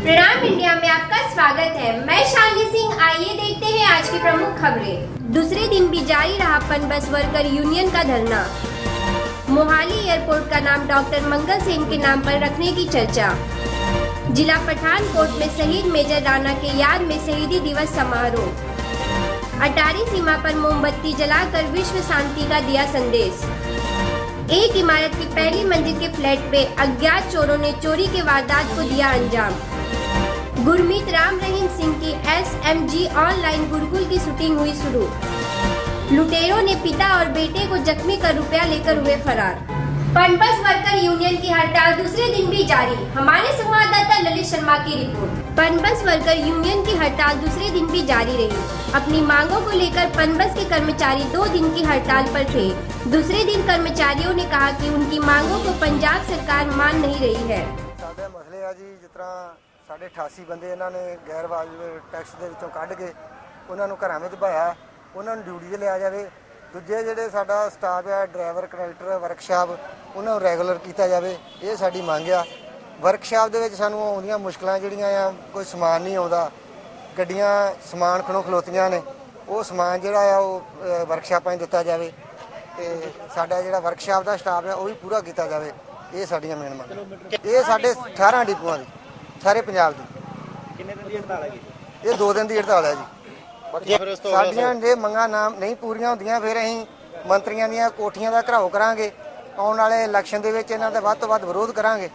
प्रणाम इंडिया में आपका स्वागत है। मैं शालिनी सिंह। आइए देखते हैं आज की प्रमुख खबरें। दूसरे दिन भी जारी रहा पनबस वर्कर यूनियन का धरना। मोहाली एयरपोर्ट का नाम डॉक्टर मंगल सेन के नाम पर रखने की चर्चा। जिला पठानकोट में शहीद मेजर राणा के याद में शहीदी दिवस समारोह। अटारी सीमा पर मोमबत्ती जलाकर विश्व शांति का दिया संदेश। एक इमारत की पहली मंजिल के फ्लैट पे अज्ञात चोरों ने चोरी के वारदात को दिया अंजाम। गुरमीत राम रहीम सिंह की SMG ऑनलाइन गुरुकुल की शूटिंग हुई शुरू। लुटेरों ने पिता और बेटे को जख्मी कर रुपया लेकर हुए फरार। पनबस वर्कर यूनियन की हड़ताल दूसरे दिन भी जारी। हमारे संवाददाता ललित शर्मा की रिपोर्ट। पनबस वर्कर यूनियन की हड़ताल दूसरे दिन भी जारी रही। अपनी मांगों को लेकर पनबस के कर्मचारी 2 दिन की हड़ताल पर थे। दूसरे दिन कर्मचारियों ने कहा कि उनकी मांगों को पंजाब सरकार मान नहीं रही है। साढ़े 88 बंदे इन्हों ने गैर वाजिब टैक्स के विचों कढ़ के उन्होंने घरों में भाया, उन्होंने ड्यूटी से लिया जाए। दूजे जोड़े साडा स्टाफ है ड्राइवर कंडक्टर वर्कशाप उन्होंने रैगूलर किया जाए, ये साडी मंग आ। वर्कशाप के सानू आउंदियां मुश्किलां जिहड़ियां आ, कोई समान नहीं आता, गड्डियां समान खलोतियां ने, वो समान जिहड़ा आ वो वर्कशापां में दिता जाए ते साडा जिहड़ा वर्कशाप का स्टाफ है वो भी पूरा किया जाए। ये साडियां मेन मंग। ये साडे 18 डिपूआं दी सारे पंजाब की किन्ने दिन दी हड़ताल है जी? ये 2 दिन की हड़ताल है जी। साडियां जे मंगां नाम नहीं पूरीआं हुंदियां फिर असीं मंत्रियों ਦੀਆਂ कोठियां ਦਾ ਘਰਾਓ ਕਰਾਂਗੇ। आने वाले इलैक्शन ਦੇ ਵਿੱਚ ਇਹਨਾਂ ਦਾ ਵੱਧ ਤੋਂ ਵੱਧ ਵਿਰੋਧ ਕਰਾਂਗੇ।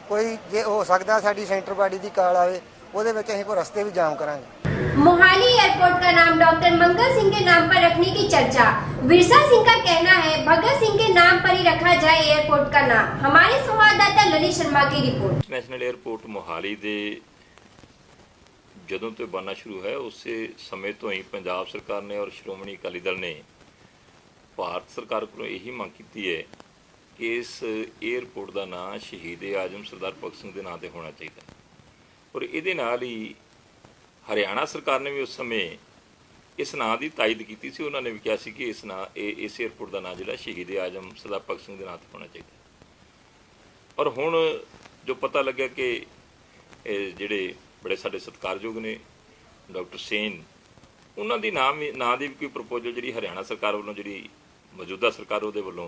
कोई जे हो सकता साडी सेंटर पार्टी की काल आवे ਉਹਦੇ ਵਿੱਚ ਅਸੀਂ कोई रस्ते भी जाम करांगे। मोहाली एयरपोर्ट का नाम डॉक्टर मंगल सिंह के नाम पर रखने की चर्चा। विरसा सिंह का कहना है भगत सिंह के नाम पर ही रखा जाए एयरपोर्ट का नाम। हमारे संवाददाता ललित शर्मा की रिपोर्ट। नेशनल एयरपोर्ट मोहाली दे ਜਦੋਂ ਤੋਂ बनना शुरू है उसे समय तो ही पंजाब सरकार ने और श्रोमणी अकाली दल ने भारत सरकार को यही मांग की है कि इस एयरपोर्ट का नाम शहीद आजम सरदार भगत सिंह के नाम से होना चाहिए। और ये नाल ही हरियाणा सरकार ने भी उस समय इस नाम की तायद की सी। उन्होंने भी कहा कि इस एयरपोर्ट का नाम जो शहीद आजम सरदार भगत सिंह के नाम से होना चाहिए। और हुण जो पता लगे कि जिहड़े बड़े साडे सत्कारयोग ने डॉक्टर सेन उन्होंने नाम की भी कोई प्रपोजल जी हरियाणा सरकार वालों जी मौजूदा सरकार वो वालों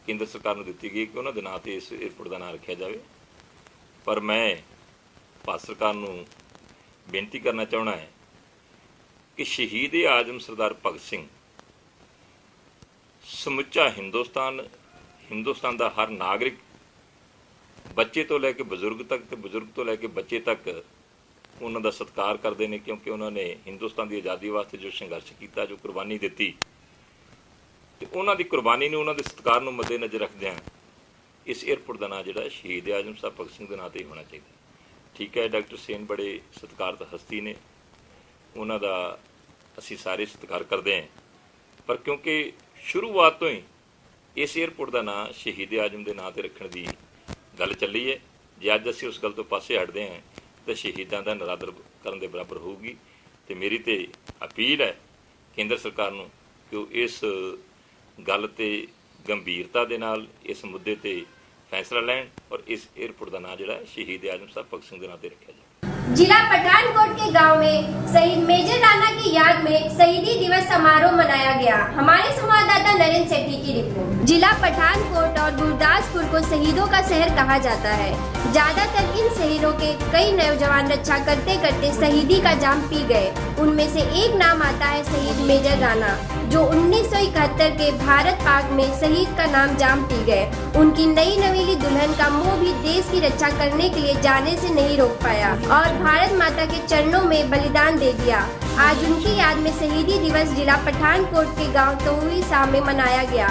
केंद्र सरकार को दी गई कि उन्होंने नाम से इस एयरपोर्ट का नाम रखा जाए। पर मैं भारत सरकार को बेनती करना चाहना है कि शहीद आजम सरदार भगत सिंह समुचा हिंदुस्तान का हर नागरिक बच्चे तो लैके बजुर्ग तक तो बुजुर्ग तो लैके बच्चे तक उन्होंने सत्कार करते हैं, क्योंकि उन्होंने हिंदुस्तान की आज़ादी वास्ते जो संघर्ष किया, जो कुर्बानी दी, तो उन्होंने कुर्बानी ने उन्होंने सत्कार को मद्देनज़र रखदे इस एयरपोर्ट का नाम जो शहीद आजम साहब भगत सिंह के नाम से ही होना चाहिए। ठीक है, डॉक्टर सेन बड़े सत्कारत हस्ती ने, उन्होंने असी सारे सत्कार करते हैं, पर क्योंकि शुरुआत तो ही इस एयरपोर्ट का नाम शहीद आजम के नाम से रखने की गल चली है। जे अज असी उस गल तो पासे हटते हैं तो शहीदों का निरादर करने के बराबर होगी। तो मेरी तो अपील है केंद्र सरकार को कि वो इस गल ते गंभीरता के नाल इस मुद्दे ते फैसला लैन और इस एयरपोर्ट का नाम जो शहीद आजम साहब भगत सिंह के नाम से रखा जाए। जिला पठानकोट के गांव में शहीद मेजर राणा की याद में शहीदी दिवस समारोह मनाया गया। हमारे संवाददाता नरेंद्र सेठी की रिपोर्ट। जिला पठानकोट और गुरदासपुर को शहीदों का शहर कहा जाता है। ज्यादातर इन शहरों के कई नौजवान रक्षा करते करते शहीदी का जाम पी गए। उनमें से एक नाम आता है शहीद मेजर राणा, जो 1971 के भारत पाक में शहीद का नाम जाम पी गए। उनकी नई नवेली दुल्हन का मोह भी देश की रक्षा करने के लिए जाने से नहीं रोक पाया और भारत माता के चरणों में बलिदान दे दिया। आज उनकी याद में शहीदी दिवस जिला पठानकोट के गांव तोहुई शाह में मनाया गया।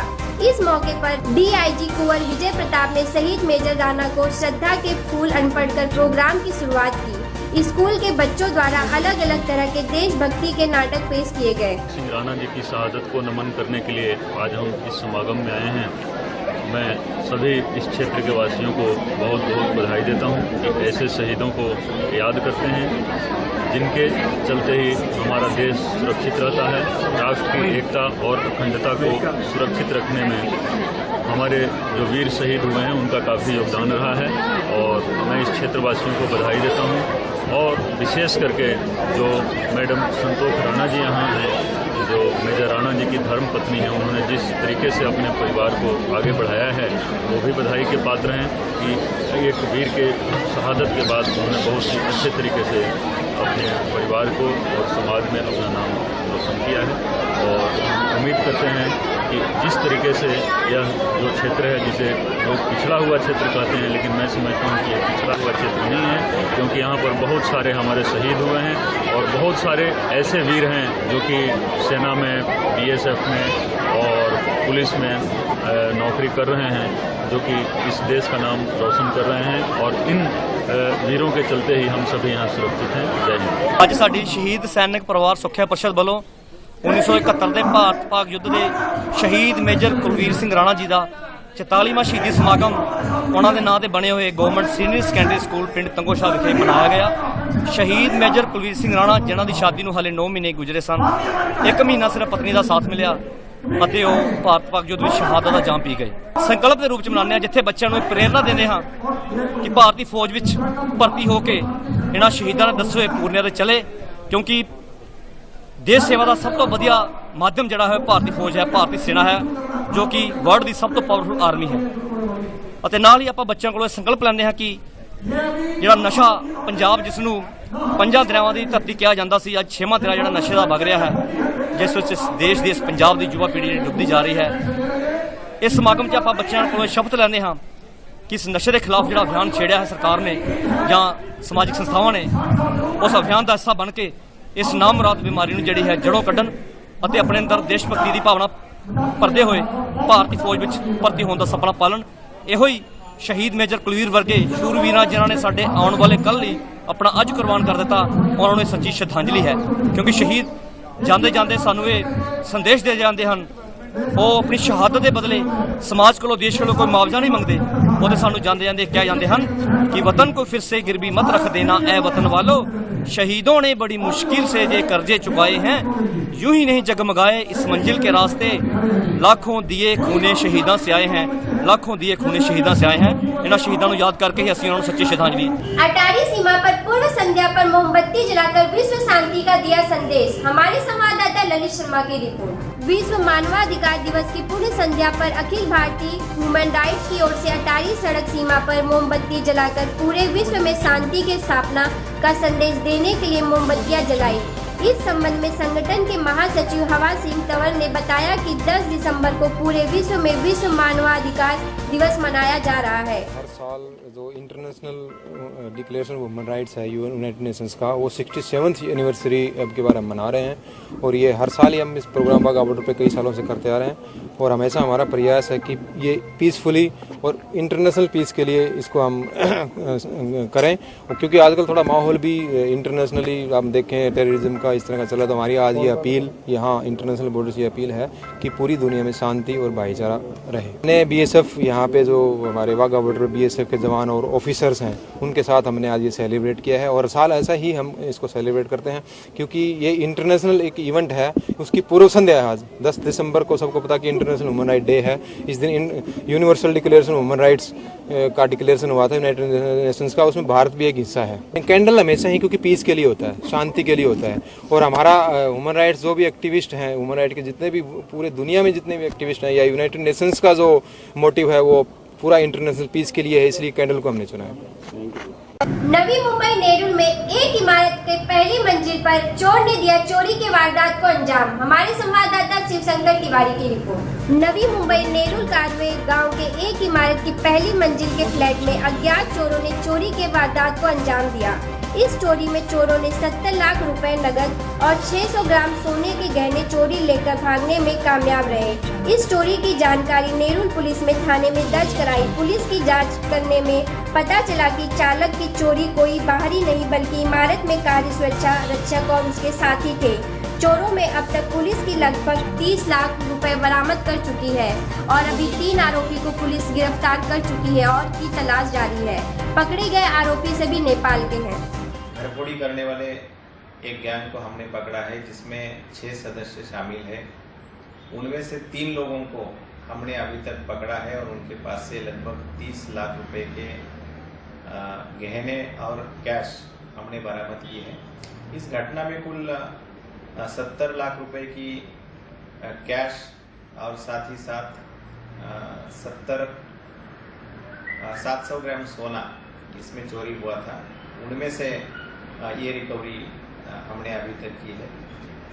इस मौके पर DIG कुंवर विजय प्रताप ने शहीद मेजर राणा को श्रद्धा के फूल अर्पण कर प्रोग्राम की शुरुआत की। स्कूल के बच्चों द्वारा अलग अलग तरह के देशभक्ति के नाटक पेश किए गए। सिंह राणा जी की शहादत को नमन करने के लिए आज हम इस समागम में आए हैं। मैं सभी इस क्षेत्र के वासियों को बहुत बहुत बधाई देता हूं कि ऐसे शहीदों को याद करते हैं जिनके चलते ही हमारा देश सुरक्षित रहता है। राष्ट्र की एकता और अखंडता को सुरक्षित रखने में हमारे जो वीर शहीद हुए हैं उनका काफ़ी योगदान रहा है और मैं इस क्षेत्रवासियों को बधाई देता हूं विशेष करके जो मैडम संतोष राणा जी यहाँ हैं, जो मेजर राणा जी की धर्म पत्नी है, उन्होंने जिस तरीके से अपने परिवार को आगे बढ़ाया है वो भी बधाई के पात्र हैं कि एक वीर के शहादत के बाद उन्होंने बहुत ही अच्छे तरीके से अपने परिवार को और समाज में अपना नाम रोशन किया है। और उम्मीद करते हैं कि जिस तरीके से यह जो क्षेत्र है जिसे लोग पिछड़ा हुआ क्षेत्र कहते हैं, लेकिन मैं समझता हूँ कि यह पिछड़ा हुआ क्षेत्र नहीं है, क्योंकि यहाँ पर बहुत सारे हमारे शहीद हुए हैं और बहुत सारे ऐसे वीर हैं जो कि सेना में, BSF में और पुलिस में नौकरी कर रहे हैं, जो कि इस देश का नाम रोशन कर रहे हैं और इन वीरों के चलते ही हम सभी यहाँ सुरक्षित हैं। जय हिंद। ਅੱਜ ਸਾਡੀ ਸ਼ਹੀਦ ਸੈਨਿਕ ਪਰਿਵਾਰ ਸੁੱਖਿਆ ਪਰਿਸ਼ਦ ਵੱਲੋਂ 1971 ਦੇ ਭਾਰਤ ਪਾਕ ਯੁੱਧ ਦੇ ਸ਼ਹੀਦ ਮੇਜਰ ਕੁਲਵੀਰ ਸਿੰਘ ਰਾਣਾ ਜੀ ਦਾ 44ਵਾਂ ਸ਼ਹੀਦੀ ਸਮਾਗਮ ਉਹਨਾਂ ਦੇ ਨਾਂ ਤੇ ਬਣੇ ਹੋਏ ਗਵਰਨਮੈਂਟ ਸੀਨੀਅਰ ਸੈਕੰਡਰੀ ਸਕੂਲ ਪਿੰਡ ਤੰਗੋਸ਼ਾ ਵਿਖੇ ਮਨਾਇਆ ਗਿਆ। ਸ਼ਹੀਦ ਮੇਜਰ ਕੁਲਵੀਰ ਸਿੰਘ ਰਾਣਾ ਜਿਨ੍ਹਾਂ ਦੀ ਸ਼ਾਦੀ ਨੂੰ ਹਾਲੇ 9 ਮਹੀਨੇ ਗੁਜ਼ਰੇ ਸਨ, 1 ਮਹੀਨਾ ਸਿਰਫ ਪਤਨੀ ਦਾ ਸਾਥ ਮਿਲਿਆ ਅਤੇ ਉਹ ਭਾਰਤ ਪਾਕ ਯੁੱਧ ਵਿੱਚ ਸ਼ਹਾਦਤ ਦਾ ਜਾਮ ਪੀ ਗਏ। ਸੰਕਲਪ ਦੇ ਰੂਪ ਚ ਮਨਾਉਂਦੇ ਹਾਂ, ਜਿੱਥੇ ਬੱਚਿਆਂ ਨੂੰ ਪ੍ਰੇਰਨਾ ਦਿੰਦੇ ਹਾਂ ਕਿ ਭਾਰਤੀ ਫੌਜ ਵਿੱਚ ਭਰਤੀ ਹੋ ਕੇ ਇਹਨਾਂ ਸ਼ਹੀਦਾਂ ਦੇ ਦੱਸੇ ਹੋਏ ਪੂਰਨਿਆਂ ਤੇ ਚਲੇ, ਕਿਉਂਕਿ ਦੇਸ਼ ਸੇਵਾ ਦਾ ਸਭ ਤੋਂ ਵਧੀਆ ਮਾਧਿਅਮ ਜਿਹੜਾ ਹੈ ਭਾਰਤੀ ਫੌਜ ਹੈ, ਭਾਰਤੀ ਸੈਨਾ ਹੈ, ਜੋ ਕਿ ਵਰਲਡ ਦੀ ਸਭ ਤੋਂ ਪਾਵਰਫੁਲ ਆਰਮੀ ਹੈ। ਅਤੇ ਨਾਲ ਹੀ ਆਪਾਂ ਬੱਚਿਆਂ ਕੋਲੋਂ ਸੰਕਲਪ ਲੈਂਦੇ ਹਾਂ ਕਿ ਜਿਹੜਾ ਨਸ਼ਾ ਪੰਜਾਬ ਜਿਸ ਨੂੰ 5 ਦਰਿਆਵਾਂ ਦੀ ਧਰਤੀ ਕਿਹਾ ਜਾਂਦਾ ਸੀ, ਅੱਜ 6ਵਾਂ ਦਰਿਆ ਜਿਹੜਾ ਨਸ਼ੇ ਦਾ ਵਗ ਰਿਹਾ ਹੈ, ਜਿਸ ਵਿੱਚ ਇਸ ਦੇਸ਼ ਦੀ, ਇਸ ਪੰਜਾਬ ਦੀ ਯੁਵਾ ਪੀੜ੍ਹੀ ਜਿਹੜੀ ਡੁੱਬਦੀ ਜਾ ਰਹੀ ਹੈ। ਇਸ ਸਮਾਗਮ 'ਚ ਆਪਾਂ ਬੱਚਿਆਂ ਕੋਲੋਂ ਸ਼ਪਥ ਲੈਂਦੇ ਹਾਂ ਕਿ ਇਸ ਨਸ਼ੇ ਦੇ ਖਿਲਾਫ ਜਿਹੜਾ ਅਭਿਆਨ ਛੇੜਿਆ ਹੈ ਸਰਕਾਰ ਨੇ ਜਾਂ ਸਮਾਜਿਕ ਸੰਸਥਾਵਾਂ ਨੇ, ਉਸ ਅਭਿਆਨ ਦਾ ਹਿੱਸਾ ਬਣ ਕੇ ਇਸ ਨਾਮੁਰਾਦ ਬਿਮਾਰੀ ਨੂੰ ਜਿਹੜੀ ਹੈ ਜੜੋਂ ਕੱਢਣ ਅਤੇ ਆਪਣੇ ਅੰਦਰ ਦੇਸ਼ ਭਗਤੀ ਦੀ ਭਾਵਨਾ ਭਰਦੇ ਹੋਏ ਭਾਰਤੀ ਫੌਜ ਵਿੱਚ ਭਰਤੀ ਹੋਣ ਦਾ ਸੁਪਨਾ ਪਾਲਣ। ਇਹੋ ਹੀ ਸ਼ਹੀਦ ਮੇਜਰ ਕੁਲਵੀਰ ਵਰਗੇ ਸ਼ੂਰਵੀਰਾਂ ਜਿਨ੍ਹਾਂ ਨੇ ਸਾਡੇ ਆਉਣ ਵਾਲੇ ਕੱਲ੍ਹ ਲਈ ਆਪਣਾ ਅੱਜ ਕੁਰਬਾਨ ਕਰ ਦਿੱਤਾ, ਉਹਨਾਂ ਨੂੰ ਸੱਚੀ ਸ਼ਰਧਾਂਜਲੀ ਹੈ। ਕਿਉਂਕਿ ਸ਼ਹੀਦ ਜਾਂਦੇ ਜਾਂਦੇ ਸਾਨੂੰ ਇਹ ਸੰਦੇਸ਼ ਦੇ ਜਾਂਦੇ ਹਨ, ਉਹ ਆਪਣੀ ਸ਼ਹਾਦਤ ਦੇ ਬਦਲੇ ਸਮਾਜ ਕੋਲੋਂ, ਦੇਸ਼ ਕੋਲੋਂ ਕੋਈ ਮੁਆਵਜ਼ਾ ਨਹੀਂ ਮੰਗਦੇ, ਉਹਦੇ ਸਾਨੂੰ ਜਾਂਦੇ ਜਾਂਦੇ ਕਹਿ ਜਾਂਦੇ ਹਨ कि वतन को फिर से गिरवी मत रख देना ए वतन वालों, शहीदों ने बड़ी मुश्किल से ये कर्जे चुकाए हैं, यूं ही नहीं जगमगाए इस मंजिल के रास्ते, लाखों दिए खूने शहीदां से आए हैं, लाखों दिए खूने शहीदां से आए हैं। इन्हां शहीदां नूं याद करके ही असीं उन्हां नूं सच्ची श्रद्धांजलि। अटारी सीमा पर पूर्ण संध्या पर मोमबत्ती जलाकर विश्व शांति का दिया संदेश। हमारे संवाददाता ललित शर्मा की रिपोर्ट। विश्व मानवाधिकार दिवस की पूर्ण संध्या पर अखिल भारतीय ह्यूमन राइट्स की ओर से अटारी सड़क सीमा पर मोमबत्ती जलाकर पूरे विश्व में शांति की स्थापना का संदेश देने के लिए मोमबत्तियां जलाई। इस संबंध में संगठन के महासचिव हवा सिंह तंवर ने बताया कि 10 दिसंबर को पूरे विश्व में विश्व मानवाधिकार दिवस मनाया जा रहा है। हर साल जो international declaration of human rights है यूनाइटेड नेशंस का, वो 67th एनिवर्सरी अब के बारे में मना रहे हैं और ये हर साल ही हम इस प्रोग्राम वाघा बॉर्डर पे कई सालों से करते आ रहे हैं और हमेशा हमारा प्रयास है कि ये पीसफुली और इंटरनेशनल पीस के लिए इसको हम करें। क्योंकि आजकल थोड़ा माहौल भी इंटरनेशनली हम देखें टेररिज्म का इस तरह का चला, तो हमारी आज ये अपील यहाँ इंटरनेशनल बॉर्डर से ये अपील है कि पूरी दुनिया में शांति और भाईचारा रहे। ने BSF यहाँ पे जो हमारे वाघा बॉर्डर BSF के जवान और ऑफिसर्स हैं, उनके साथ हमने आज ये सेलिब्रेट किया है और साल ऐसा ही हम इसको सेलिब्रेट करते हैं क्योंकि ये इंटरनेशनल एक इवेंट है, उसकी पूर्व संध्या है आज 10 दिसंबर को। सबको पता कि इंटरनेशनल ह्यूमन राइट डे है। इस दिन universal declaration of human rights का डिक्लेरेशन हुआ था यूनाइटेड नेशंस का, उसमें भारत भी एक हिस्सा है। कैंडल हमेशा ही क्योंकि पीस के लिए होता है, शांति के लिए होता है और हमारा ह्यूमन राइट्स जो भी एक्टिविस्ट हैं, ह्यूमन राइट के जितने भी पूरे दुनिया में जितने भी एक्टिविस्ट हैं या यूनाइटेड नेशंस का जो मोटिव है वो पूरा इंटरनेशनल पीस के लिए है, इसलिए कैंडल को हमने चुना है। नवी मुंबई नेरुल में एक इमारत के पहली मंजिल पर चोर ने दिया चोरी के वारदात को अंजाम। हमारे संवाददाता शिवशंकर तिवारी की रिपोर्ट। नवी मुंबई नेरुल कारवे गांव के एक इमारत की पहली मंजिल के फ्लैट में अज्ञात चोरों ने चोरी के वारदात को अंजाम दिया। इस चोरी में चोरों ने 70 लाख रुपए नगद और 600 ग्राम सोने के गहने चोरी लेकर भागने में कामयाब रहे। इस चोरी की जानकारी नेरुल पुलिस में थाने में दर्ज कराई। पुलिस की जांच करने में पता चला कि चालक की चोरी कोई बाहरी नहीं बल्कि इमारत में कार्य सुरक्षा रक्षक और उसके साथी थे। चोरों में अब तक पुलिस की लगभग 30 लाख रुपए बरामद कर चुकी है और अभी 3 आरोपी को पुलिस गिरफ्तार कर चुकी है और की तलाश जारी है। पकड़े गए आरोपी सभी नेपाल के हैं। घरफोड़ी करने वाले एक गैंग को हमने पकड़ा है जिसमें 6 सदस्य शामिल है। उनमें से 3 लोगों को हमने अभी तक पकड़ा है और उनके पास से लगभग 30 लाख रुपए के गहने और कैश हमने बरामद की है। इस घटना में कुल 70 लाख रुपए की कैश और साथ ही साथ 700 ग्राम सोना इसमें चोरी हुआ था। उनमें से ये रिकवरी हमने अभी तक की है।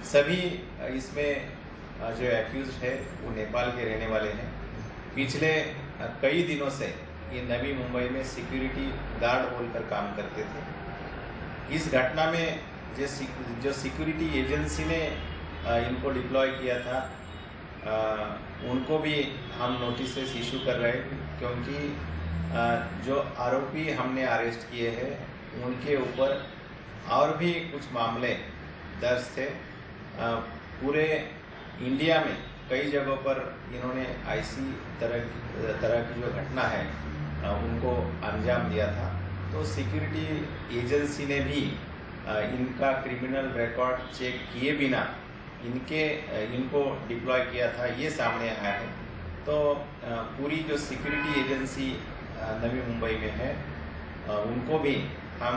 सभी इसमें जो एक्यूज्ड है वो नेपाल के रहने वाले हैं। पिछले कई दिनों से ये नवी मुंबई में सिक्योरिटी गार्ड बोलकर काम करते थे। इस घटना में जो सिक्योरिटी एजेंसी ने इनको डिप्लॉय किया था उनको भी हम नोटिस इशू कर रहे हैं, क्योंकि जो आरोपी हमने अरेस्ट किए हैं उनके ऊपर और भी कुछ मामले दर्ज थे। पूरे इंडिया में कई जगहों पर इन्होंने ऐसी तरह की जो घटना है उनको अंजाम दिया था। तो सिक्योरिटी एजेंसी ने भी इनका क्रिमिनल रिकॉर्ड चेक किए बिना इनको डिप्लॉय किया था, ये सामने आया है। तो पूरी जो सिक्योरिटी एजेंसी नवी मुंबई में है उनको भी हम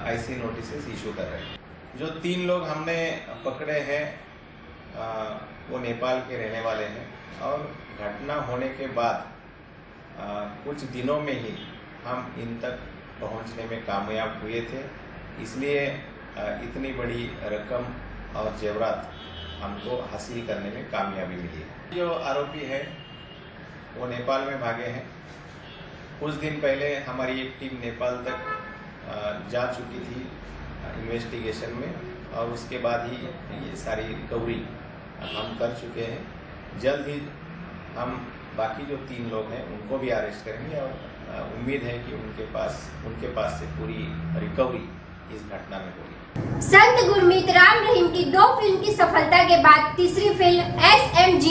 ऐसी नोटिस इशू कर रहे हैं। जो 3 लोग हमने पकड़े हैं वो नेपाल के रहने वाले हैं और घटना होने के बाद कुछ दिनों में ही हम इन तक पहुंचने में कामयाब हुए थे, इसलिए इतनी बड़ी रकम और जेवरात हमको हासिल करने में कामयाबी मिली है। जो आरोपी है वो नेपाल में भागे हैं। कुछ दिन पहले हमारी एक टीम नेपाल तक जा चुकी थी इन्वेस्टिगेशन में, और उसके बाद ही ये सारी रिकवरी हम कर चुके हैं। जल्द ही हम बाकी जो 3 लोग हैं उनको भी अरेस्ट करेंगे और उम्मीद है कि उनके पास से पूरी रिकवरी इस घटना में होगी। संत गुरमीत राम रहीम की 2 फिल्म की सफलता के बाद तीसरी फिल्म SMG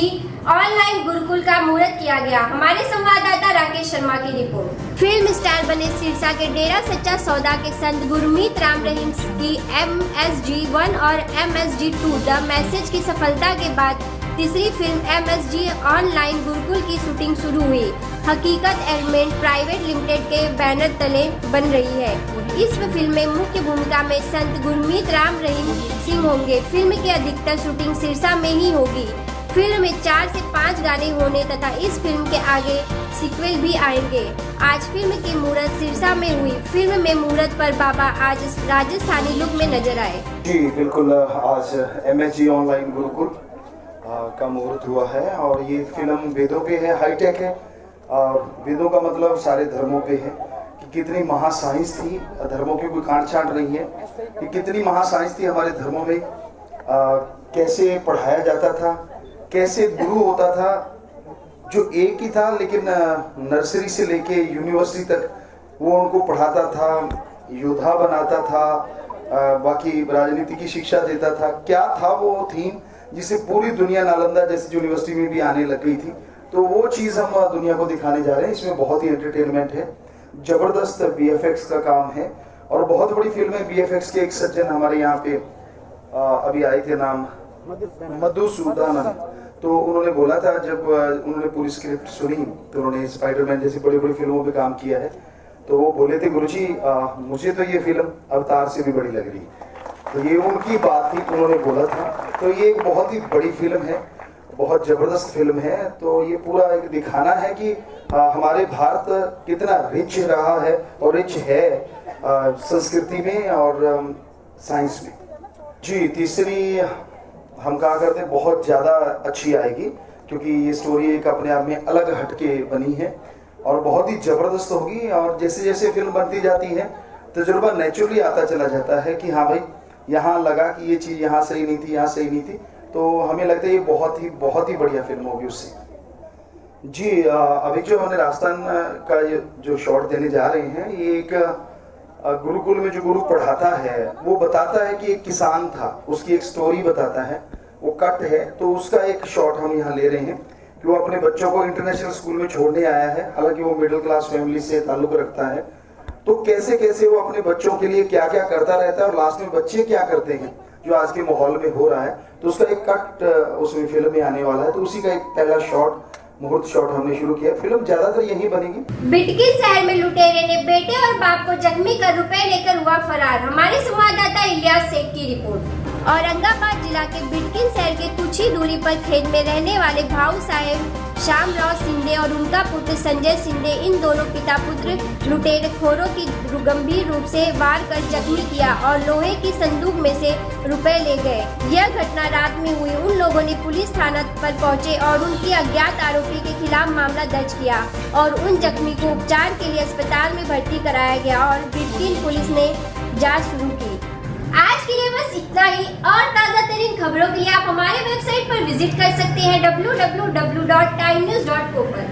ऑनलाइन गुरुकुल का मुहूर्त किया गया। हमारे संवाददाता राकेश शर्मा की रिपोर्ट। फिल्म स्टार बने सिरसा के डेरा सच्चा सौदा के संत गुरमीत राम रहीम की MSG 1 और MSG 2 द मैसेज की सफलता के बाद तीसरी फिल्म MSG ऑनलाइन गुरुकुल की शूटिंग शुरू हुई। हकीकत एलिमेंट प्राइवेट लिमिटेड के बैनर तले बन रही है। इस फिल्म में मुख्य भूमिका में संत गुरमीत राम रहीम सिंह होंगे। फिल्म की अधिकतर शूटिंग सिरसा में ही होगी। फिल्म में 4 से 5 गाने होने तथा इस फिल्म के आगे सीक्वल भी आएंगे। आज फिल्म की मुहूर्त सिरसा में हुई। फिल्म में मुहूर्त पर बाबा आज राजस्थानी लुक में नजर आए। जी बिल्कुल, आज MSG ऑनलाइन गुरुकुल का मुहूर्त हुआ है और ये फिल्म वेदों पे है, हाईटेक है। और वेदों का मतलब सारे धर्मों पे है कि कितनी महासाइंस थी, धर्मों की कोई काट छांट नहीं है कि कितनी महासाइंस थी हमारे धर्मों में। कैसे पढ़ाया जाता था, कैसे गुरु होता था जो एक ही था, लेकिन नर्सरी से लेके यूनिवर्सिटी तक वो उनको पढ़ाता था, योद्धा बनाता था, बाकी राजनीति की शिक्षा देता था। क्या था वो थीम जिसे पूरी दुनिया नालंदा जैसी यूनिवर्सिटी में भी आने लग गई थी। तो वो चीज़ हम दुनिया को दिखाने जा रहे हैं। इसमें बहुत ही एंटरटेनमेंट है, जबरदस्त VFX का काम है और बहुत बड़ी फिल्म है। VFX के एक सज्जन हमारे यहाँ पे अभी आए थे, नाम मधुसूदन। तो उन्होंने बोला था, जब उन्होंने पूरी स्क्रिप्ट सुनी तो उन्होंने स्पाइडरमैन जैसी बड़ी बड़ी फिल्मों पे काम किया है, तो वो बोले थे गुरुजी मुझे तो ये फिल्म अवतार से भी बड़ी लग रही। तो ये उनकी बात थी, उन्होंने बोला था। तो ये एक बहुत ही बड़ी फिल्म है, बहुत जबरदस्त फिल्म है। तो ये पूरा एक दिखाना है कि हमारे भारत कितना रिच रहा है और रिच है संस्कृति में और साइंस में। जी तीसरी हम कहा करते हैं बहुत ज़्यादा अच्छी आएगी, क्योंकि ये स्टोरी एक अपने आप में अलग हटके बनी है और बहुत ही ज़बरदस्त होगी। और जैसे जैसे फिल्म बनती जाती है तजुर्बा नेचुरली आता चला जाता है कि हाँ भाई यहाँ लगा कि ये चीज़ यहाँ सही नहीं थी, यहाँ सही नहीं थी। तो हमें लगता है ये बहुत ही बढ़िया फिल्म होगी उससे। जी अभी जो हमने राजस्थान का जो शॉट देने जा रहे हैं, ये एक गुरुकुल में जो गुरु पढ़ाता है वो बताता है कि एक किसान था, उसकी एक स्टोरी बताता है, वो कट है। तो उसका एक शॉट हम यहाँ ले रहे हैं कि वो अपने बच्चों को इंटरनेशनल स्कूल में छोड़ने आया है। हालांकि वो मिडिल क्लास फैमिली से ताल्लुक रखता है, तो कैसे कैसे वो अपने बच्चों के लिए क्या क्या करता रहता है और लास्ट में बच्चे क्या करते हैं जो आज के माहौल में हो रहा है। तो उसका एक कट उसमें फिल्म में आने वाला है। तो उसी का एक पहला शॉट मुहूर्त शॉट हमने शुरू किया। फिल्म ज्यादातर यही बनेगी। बिटकिन शहर में लुटेरे ने बेटे और बाप को जख्मी कर रुपए लेकर हुआ फरार। हमारे संवाददाता इलियास शेख की रिपोर्ट। औरंगाबाद जिला के बिटकिन शहर के कुछ ही दूरी पर खेत में रहने वाले भाऊ साहेब श्यामराव शिंदे और उनका पुत्र संजय शिंदे, इन दोनों पिता पुत्र लुटेरेखोरों की गंभीर रूप से वार कर जख्मी किया और लोहे की संदूक में से रुपए ले गए। यह घटना रात में हुई। उन लोगों ने पुलिस थाना पर पहुंचे और उनकी अज्ञात आरोपी के खिलाफ मामला दर्ज किया और उन जख्मी को उपचार के लिए अस्पताल में भर्ती कराया गया और बिटकिन पुलिस ने जांच शुरू की। आज के लिए बस इतना ही। और ताज़ा तरीन खबरों के लिए आप हमारे वेबसाइट पर विजिट कर सकते हैं www.timenews.co पर।